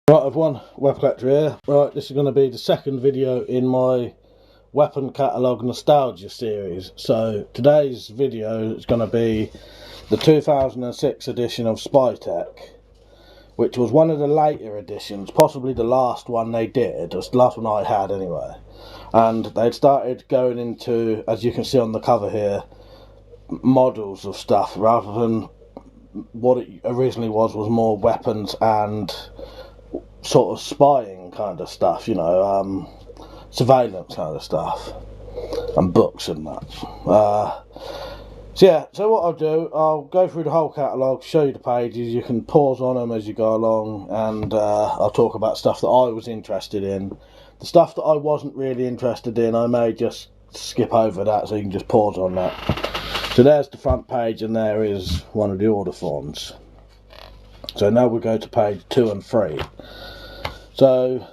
Right, everyone, WeaponCollector here. Right, this is going to be the second video in my Weapon Catalogue Nostalgia series. So today's video is going to be the 2006 edition of Spytech, which was one of the later editions, possibly the last one they did. It was the last one I had anyway. And they'd started going into, as you can see on the cover here, models of stuff rather than what it originally was more weapons and sort of spying kind of stuff, you know, surveillance kind of stuff, and books and that. So yeah, so what I'll do, I'll go through the whole catalogue, show you the pages, you can pause on them as you go along, and I'll talk about stuff that I was interested in. The stuff that I wasn't really interested in, I may just skip over that, so you can just pause on that. So there's the front page, and there is one of the order forms. So now we'll go to page 2 and 3. So,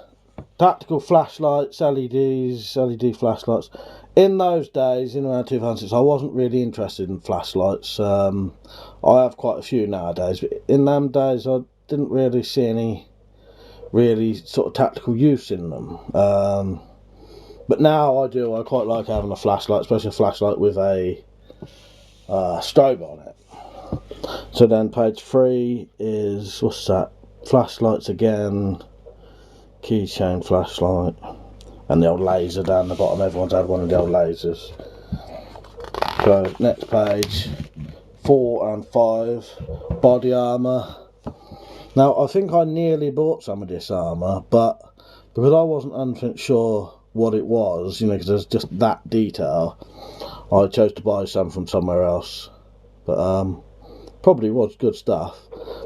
tactical flashlights, LEDs, LED flashlights. In those days, in around 2006, I wasn't really interested in flashlights. I have quite a few nowadays, but in them days I didn't really see any really sort of tactical use in them. But now I do. I quite like having a flashlight, especially a flashlight with a strobe on it. So then page 3 is, what's that? Flashlights again. Keychain flashlight, and the old laser down the bottom. Everyone's had one of the old lasers. So next page, 4 and 5, body armour. Now I think I nearly bought some of this armour, but because I wasn't 100% sure what it was, you know, because there's just that detail, I chose to buy some from somewhere else. But probably was good stuff.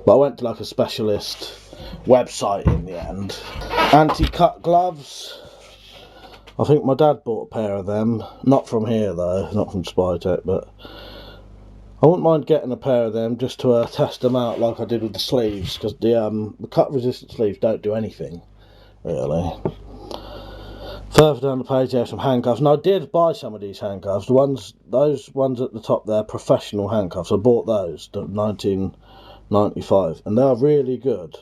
But I went to like a specialist website in the end. Anti-cut gloves. I think my dad bought a pair of them. Not from here though, not from Spytech, but I wouldn't mind getting a pair of them just to test them out like I did with the sleeves, because the cut resistant sleeves don't do anything really. Further down the page there are some handcuffs, and I did buy some of these handcuffs. Those ones at the top there, professional handcuffs. I bought those, 1995, and they are really good.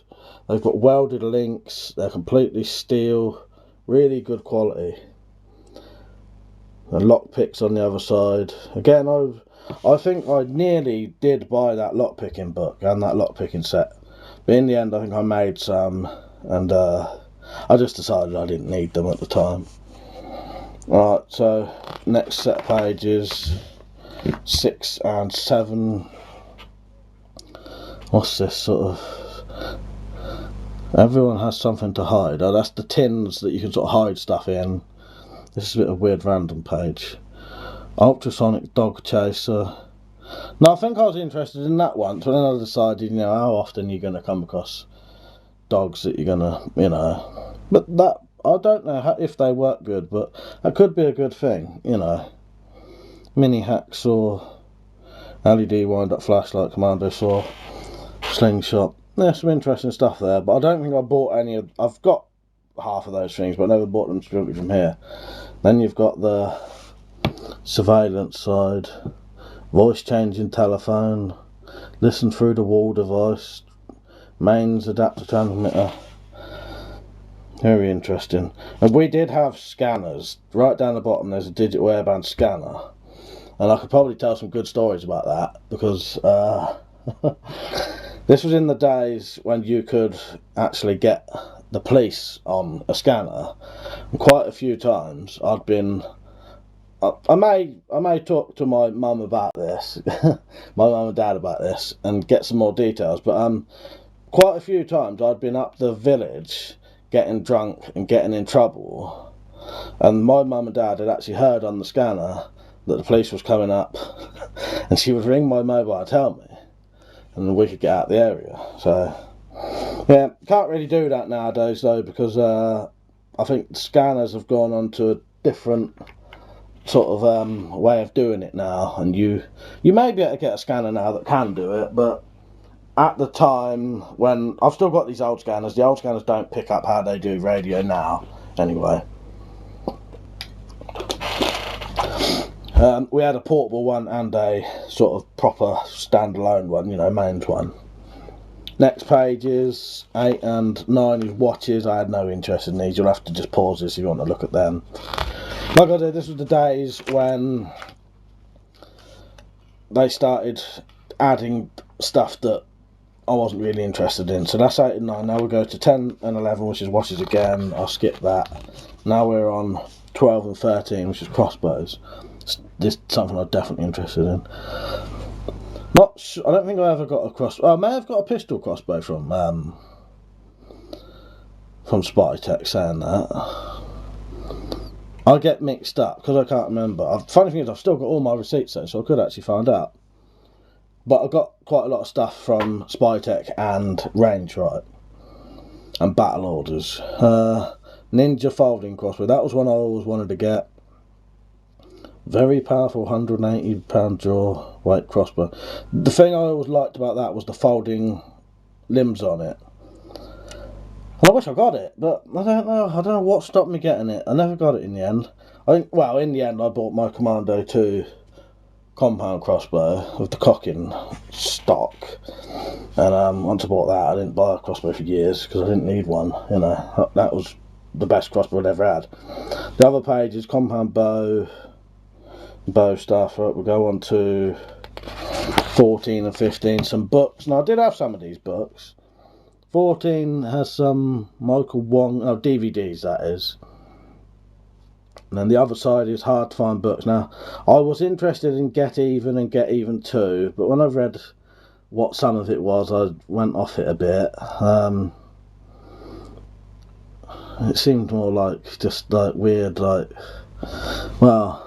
They've got welded links, they're completely steel, really good quality. And lockpicks on the other side. Again, I think I nearly did buy that lockpicking book and that lockpicking set, but in the end I think I made some, and I just decided I didn't need them at the time. Alright, so next set of pages, 6 and 7. What's this sort of... Everyone has something to hide. Oh, that's the tins that you can sort of hide stuff in. This is a bit of a weird random page. Ultrasonic dog chaser. Now I think I was interested in that once, but then I decided, you know, how often you're going to come across dogs that you're going to, you know. But that, I don't know if they work good, but that could be a good thing, you know. Mini hacksaw, LED wind-up flashlight, commando saw, slingshot. There's some interesting stuff there, but I don't think I bought any of... I've got half of those things, but I never bought them strictly from here. Then you've got the surveillance side, voice changing telephone, listen through the wall device, mains adapter transmitter. Very interesting. And we did have scanners. Right down the bottom there's a digital airband scanner, and I could probably tell some good stories about that, because this was in the days when you could actually get the police on a scanner, and quite a few times I'd been... I may talk to my mum about this, my mum and dad about this, and get some more details, but quite a few times I'd been up the village getting drunk and getting in trouble, and my mum and dad had actually heard on the scanner that the police was coming up, and she would ring my mobile and tell me, and we could get out of the area. So yeah, can't really do that nowadays though, because I think scanners have gone on to a different sort of way of doing it now, and you may be able to get a scanner now that can do it, but at the time when... I've still got these old scanners. The old scanners don't pick up how they do radio now anyway. We had a portable one and a sort of proper standalone one, you know, mains one. Next pages 8 and 9 is watches. I had no interest in these. You'll have to just pause this if you want to look at them. Like I said, this was the days when they started adding stuff that I wasn't really interested in. So that's 8 and 9. Now we'll go to 10 and 11, which is watches again. I'll skip that. Now we're on 12 and 13, which is crossbows. This is something I'm definitely interested in. Not sure, I don't think I ever got a crossbow. I may have got a pistol crossbow from Spytech, saying that. I get mixed up because I can't remember. Funny thing is, I've still got all my receipts though, so I could actually find out. But I got quite a lot of stuff from Spytech and Range Right and Battle Orders. Ninja folding crossbow. That was one I always wanted to get. Very powerful, £180 draw weight crossbow. The thing I always liked about that was the folding limbs on it. And I wish I got it, but I don't know what stopped me getting it. I never got it in the end. I think, well, in the end I bought my Commando 2 compound crossbow with the cocking stock. And once I bought that, I didn't buy a crossbow for years because I didn't need one. You know, that was the best crossbow I'd ever had. The other page is compound bow stuff. Right, we'll go on to 14 and 15, some books. Now I did have some of these books. 14 has some Michael Wong, DVDs that is. And then the other side is hard to find books. Now I was interested in Get Even and Get Even 2, but when I read what some of it was, I went off it a bit. It seemed more like just like weird, like, well,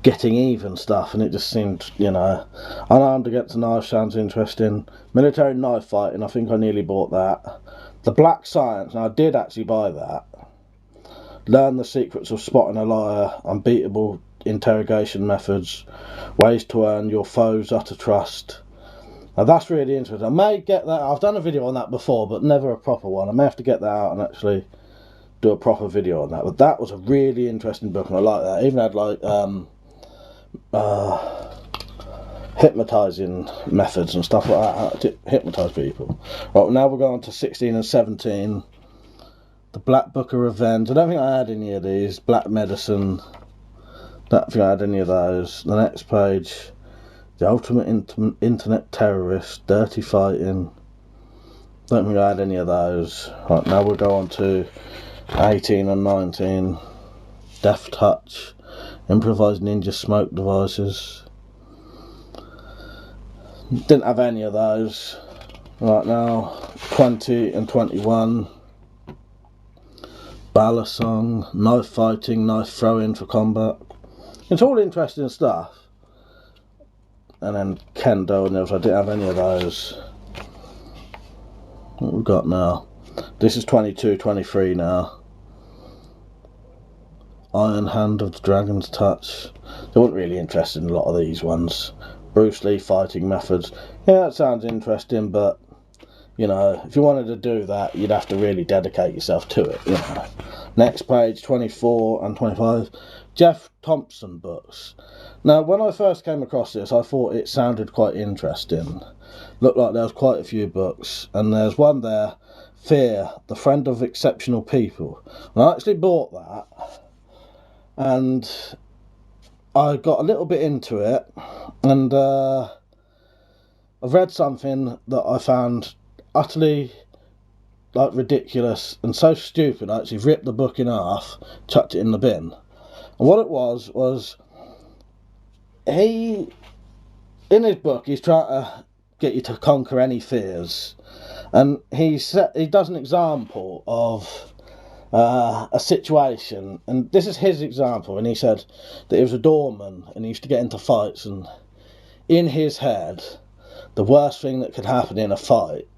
getting even stuff, and it just seemed, you know, Unarmed Against the Knife sounds interesting. Military Knife Fighting, I think I nearly bought that. The Black Science, now I did actually buy that. Learn the Secrets of Spotting a Liar, Unbeatable Interrogation Methods, Ways to Earn Your Foes' Utter Trust. Now that's really interesting. I may get that. I've done a video on that before, but never a proper one. I may have to get that out and actually do a proper video on that. But that was a really interesting book, and I like that. It even had like hypnotizing methods and stuff like that, how to hypnotize people. Right, now we're going to 16 and 17. The Black Book of Revenge. I don't think I had any of these. Black Medicine. Don't think I had any of those. The next page, The Ultimate Internet Terrorist, Dirty Fighting. Don't think I had any of those. Right, now we'll go on to 18 and 19. Death Touch, Improvised Ninja Smoke Devices. Didn't have any of those. Right, now 20 and 21. Ballad Song, Knife Fighting, Knife Throwing for Combat. It's all interesting stuff. And then Kendo and those, I didn't have any of those. What we've got now? This is 22, 23 now. Iron Hand of the Dragon's Touch. They weren't really interested in a lot of these ones. Bruce Lee Fighting Methods. Yeah, that sounds interesting, but you know, if you wanted to do that, you'd have to really dedicate yourself to it, you know. Next page, 24 and 25. Jeff Thompson books. Now, when I first came across this, I thought it sounded quite interesting. Looked like there was quite a few books, and there's one there, Fear, the Friend of Exceptional People. And I actually bought that, and I got a little bit into it, and I've read something that I found utterly like ridiculous and so stupid. I actually ripped the book in half, chucked it in the bin. And what it was he, in his book, he's trying to get you to conquer any fears, and he does an example of a situation, and this is his example, and he said that he was a doorman and he used to get into fights, and in his head the worst thing that could happen in a fight,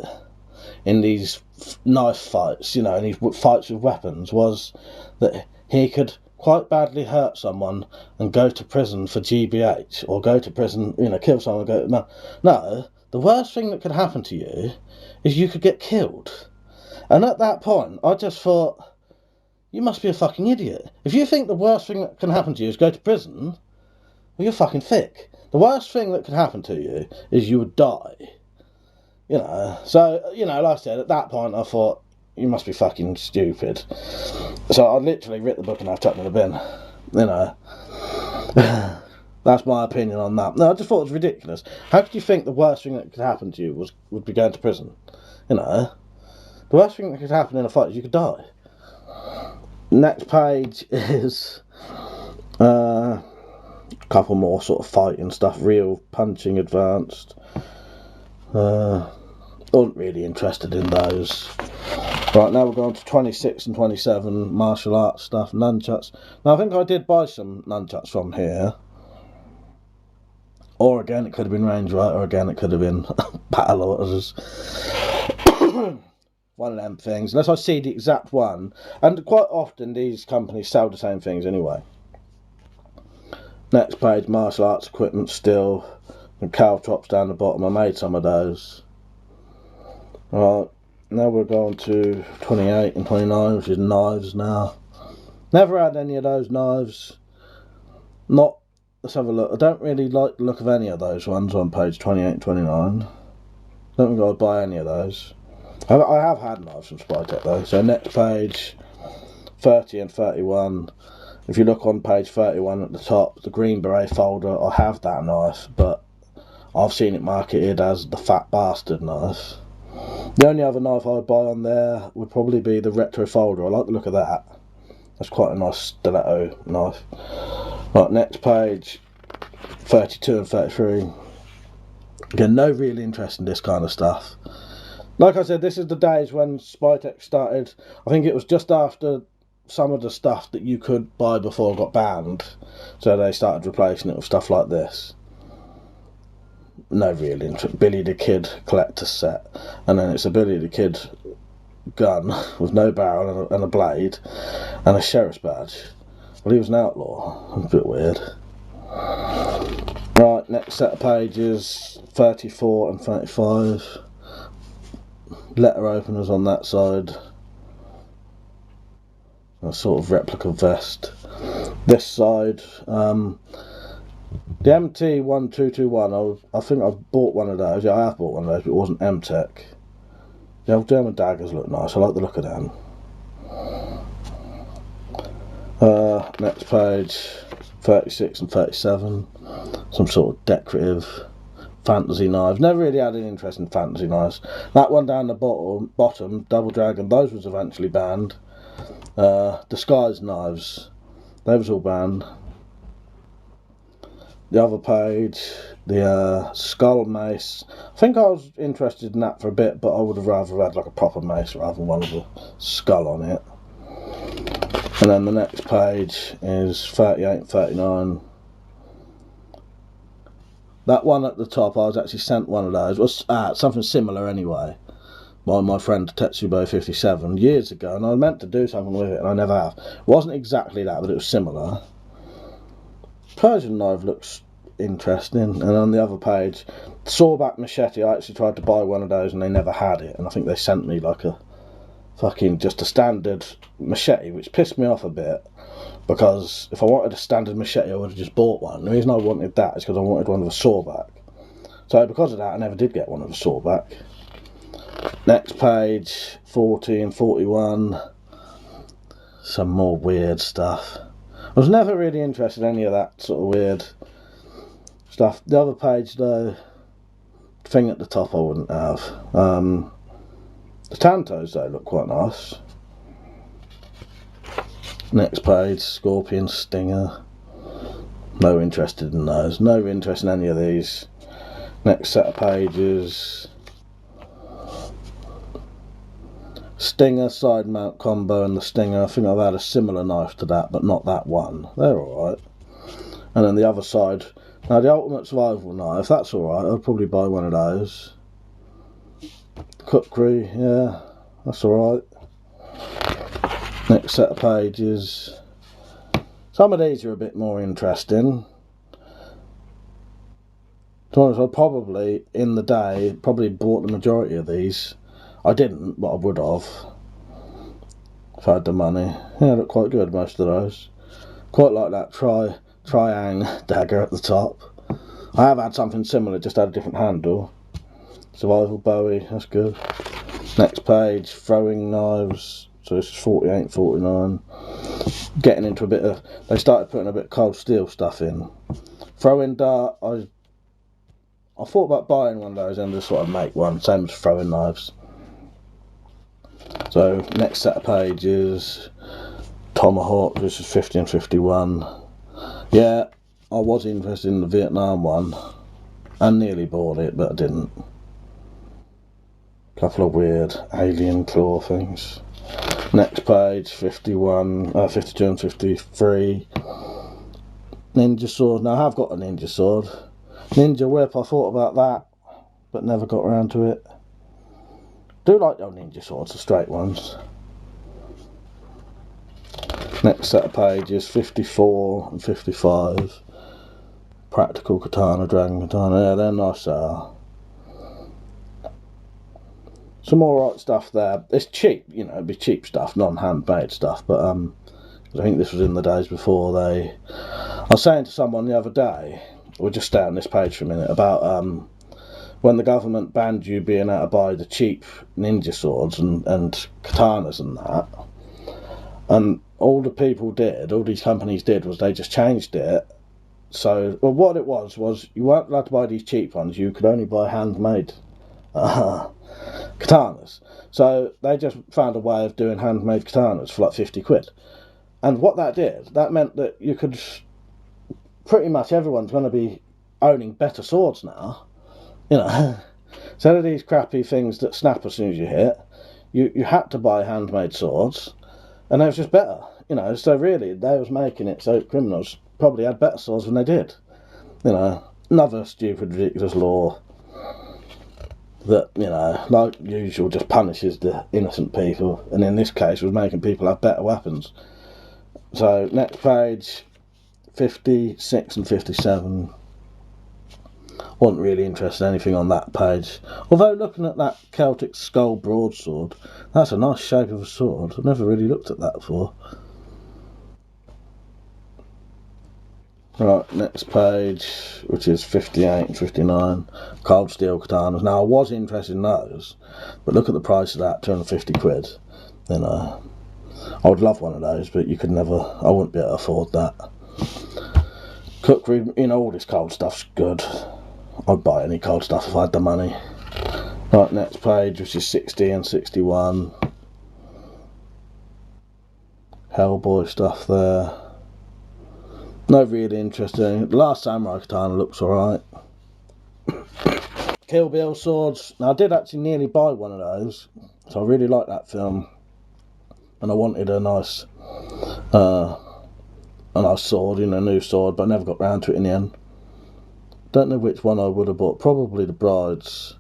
in these knife fights, you know, in these fights with weapons, was that he could quite badly hurt someone and go to prison for GBH, or go to prison, you know, kill someone, no, the worst thing that could happen to you is you could get killed. And at that point I just thought, you must be a fucking idiot. If you think the worst thing that can happen to you is go to prison, well, you're fucking thick. The worst thing that could happen to you is you would die. You know, so, you know, like I said, at that point I thought, you must be fucking stupid. So I literally ripped the book and I chucked it in the bin. You know. That's my opinion on that. No, I just thought it was ridiculous. How could you think the worst thing that could happen to you would be going to prison? You know. The worst thing that could happen in a fight is you could die. Next page is a couple more sort of fighting stuff. Real punching advanced. Wasn't really interested in those. Right, now we're going to 26 and 27 martial arts stuff. Nunchucks. Now I think I did buy some nunchucks from here. Or again it could have been range right, or again it could have been battle orders. One of them things, unless I see the exact one. And quite often these companies sell the same things anyway. Next page, martial arts equipment still. And caltrops down the bottom. I made some of those. Right, now we're going to 28 and 29, which is knives now. Never had any of those knives. Not, let's have a look. I don't really like the look of any of those ones on page 28 and 29. Don't think I'd buy any of those. I have had knives from Spytech though. So next page, 30 and 31. If you look on page 31 at the top, the green beret folder, I have that knife, but I've seen it marketed as the fat bastard knife. The only other knife I would buy on there would probably be the retro folder. I like the look of that. That's quite a nice stiletto knife. Right, next page, 32 and 33. Again, no real interest in this kind of stuff. Like I said, this is the days when Spytech started. I think it was just after some of the stuff that you could buy before got banned. So they started replacing it with stuff like this. No real interest. Billy the Kid collector set. And then it's a Billy the Kid gun with no barrel and a blade and a sheriff's badge. Well, he was an outlaw. A bit weird. Right, next set of pages, 34 and 35. Letter openers on that side. A sort of replica vest. This side, the MT1221, I think I've bought one of those. Yeah, I have bought one of those, but it wasn't M-Tech. The old German daggers look nice. I like the look of them. Next page, 36 and 37. Some sort of decorative fantasy knives. Never really had an interest in fantasy knives. That one down the bottom, Double Dragon, those was eventually banned. Disguised knives, they was all banned. The other page, the skull mace. I think I was interested in that for a bit, but I would have rather had like a proper mace rather than one with a skull on it. And then the next page is 38 and 39. That one at the top, I was actually sent one of those. It was something similar anyway, by my friend Tetsubo57 years ago, and I meant to do something with it and I never have. It wasn't exactly that, but it was similar. Persian knife looks interesting. And on the other page, sawback machete, I actually tried to buy one of those and they never had it, and I think they sent me like a fucking just a standard machete, which pissed me off a bit, because if I wanted a standard machete I would have just bought one. The reason I wanted that is because I wanted one with a sawback. So because of that I never did get one with a sawback. Next page, 40 and 41. Some more weird stuff. I was never really interested in any of that sort of weird stuff. The other page though, thing at the top I wouldn't have. The Tantos though look quite nice. Next page, Scorpion, Stinger. No interested in those. No interest in any of these. Next set of pages, Stinger side mount combo and the Stinger. I think I've had a similar knife to that, but not that one. They're alright. And then the other side, now the Ultimate Survival Knife, that's alright. I'd probably buy one of those. Cookery, yeah, that's alright. Next set of pages. Some of these are a bit more interesting. To be honest, I probably, in the day, probably bought the majority of these. I didn't, but I would have if I had the money. Yeah, look quite good, most of those. Quite like that triang dagger at the top. I have had something similar, just had a different handle. Survival Bowie, that's good. Next page, throwing knives. So this is 48, 49. Getting into a bit of, they started putting a bit of cold steel stuff in. Throwing dart, I thought about buying one of those and just sort of make one, same as throwing knives. So next set of pages, tomahawk, this is 50 and 51. Yeah, I was interested in the Vietnam one and nearly bought it, but I didn't. Couple of weird alien claw things. Next page, 51, 52 and 53. Ninja sword. Now I have got a ninja sword. Ninja whip, I thought about that, but never got around to it. Do like those ninja swords, the straight ones. Next set of pages, 54 and 55. Practical katana, dragon katana. Yeah, they're nice. Some alright stuff there. It's cheap, you know, it'd be cheap stuff, non-handmade stuff, but I think this was in the days before they... I was saying to someone the other day, we'll just stay on this page for a minute, about when the government banned you being able to buy the cheap ninja swords and katanas and that, and all the people did, all these companies did, was they just changed it. So, well, what it was you weren't allowed to buy these cheap ones, you could only buy handmade katanas. So they just found a way of doing handmade katanas for like 50 quid. And what that did, that meant that you could, pretty much everyone's going to be owning better swords now. You know, instead of these crappy things that snap as soon as you hit, you had to buy handmade swords, and they was just better. You know, so really they was making it so criminals probably had better swords than they did. You know, another stupid, ridiculous law that, you know, like usual, just punishes the innocent people, and in this case was making people have better weapons. So next page, 56 and 57. Wasn't really interested in anything on that page. Although looking at that Celtic skull broadsword, that's a nice shape of a sword. I've never really looked at that before. Right, next page, which is 58 and 59, cold steel katanas. Now I was interested in those, but look at the price of that, 250 quid. You know, I would love one of those, but you could never, I wouldn't be able to afford that. Cookery, you know, all this cold stuff's good. I'd buy any cold stuff if I had the money. Right, next page, which is 60 and 61. Hellboy stuff there. No really interest in it. The Last Samurai katana looks alright. Kill Bill swords. Now I did actually nearly buy one of those, so I really like that film, and I wanted a nice sword, you know, a new sword, but I never got round to it in the end. Don't know which one I would have bought. Probably the Bride's,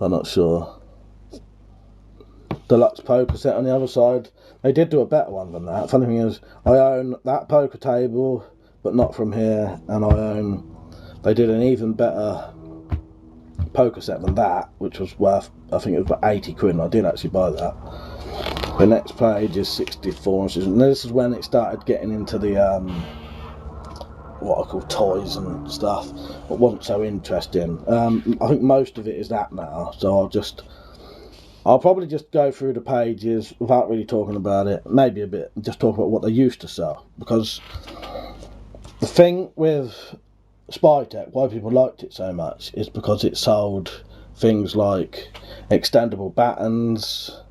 I'm not sure. Deluxe poker set on the other side. They did do a better one than that. Funny thing is, I own that poker table, but not from here, and I own, they did an even better poker set than that, which was worth, I think it was about 80 quid, and I did actually buy that. The next page is 64, and this is when it started getting into the what I call toys and stuff, but wasn't so interesting. I think most of it is that now, so I'll probably just go through the pages without really talking about it, maybe a bit, just talk about what they used to sell, because the thing with Spytech, why people liked it so much, is because it sold things like extendable battens,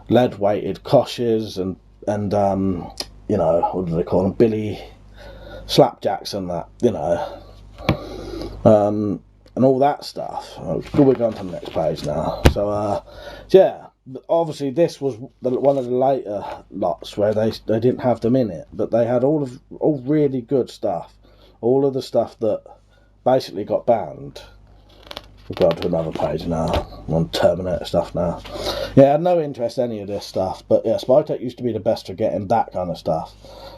lead weighted coches, and you know, what do they call them, billy slapjacks and that, you know, and all that stuff. We're going to the next page now. So yeah, obviously this was one of the later lots where they didn't have them in it, but they had all really good stuff, all of the stuff that basically got banned. We've gone to another page now. I'm on Terminator stuff now. Yeah, I had no interest in any of this stuff, but yeah, Spytech used to be the best for getting that kind of stuff.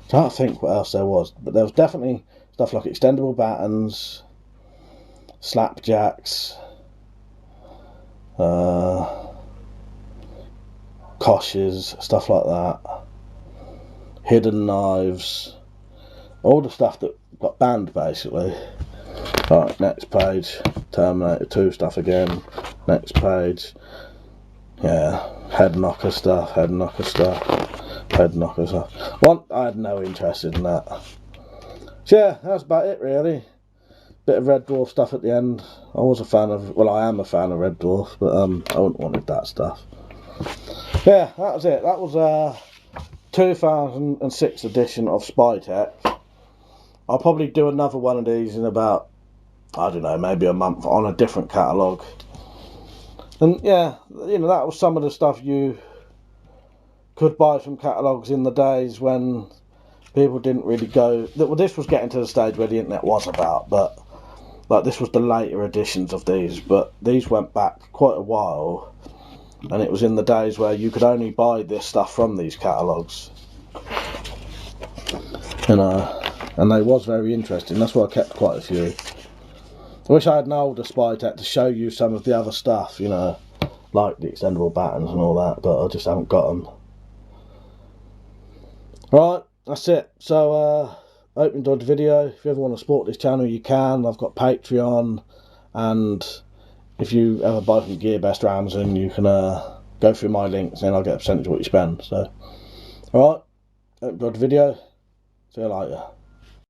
Can't think what else there was, but there was definitely stuff like extendable battens, slapjacks, coches, stuff like that, hidden knives, all the stuff that got banned basically. Right, next page, Terminator 2 stuff again. Next page, yeah, head knocker stuff, head knocker stuff, head knocker stuff. One, I had no interest in that. So yeah, that's about it really. Bit of Red Dwarf stuff at the end. I was a fan of, well, I am a fan of Red Dwarf, but I wouldn't wanted that stuff. Yeah, that was it. That was 2006 edition of Spytech. I'll probably do another one of these in about, I don't know, maybe a month on a different catalogue. And yeah, you know, that was some of the stuff you could buy from catalogues in the days when people didn't really go. Well, this was getting to the stage where the internet was about, but like this was the later editions of these, but these went back quite a while, and it was in the days where you could only buy this stuff from these catalogues, you know, and they was very interesting. That's why I kept quite a few. I wish I had an older Spytech to show you some of the other stuff, you know, like the extendable battens and all that, but I just haven't got them. Right, that's it. So I hope you enjoyed the video. If you ever want to support this channel, you can. I've got Patreon, and if you ever buy from GearBest or Amazon, you can go through my links and I'll get a percentage of what you spend. So, alright, hope you enjoyed the video. See you later.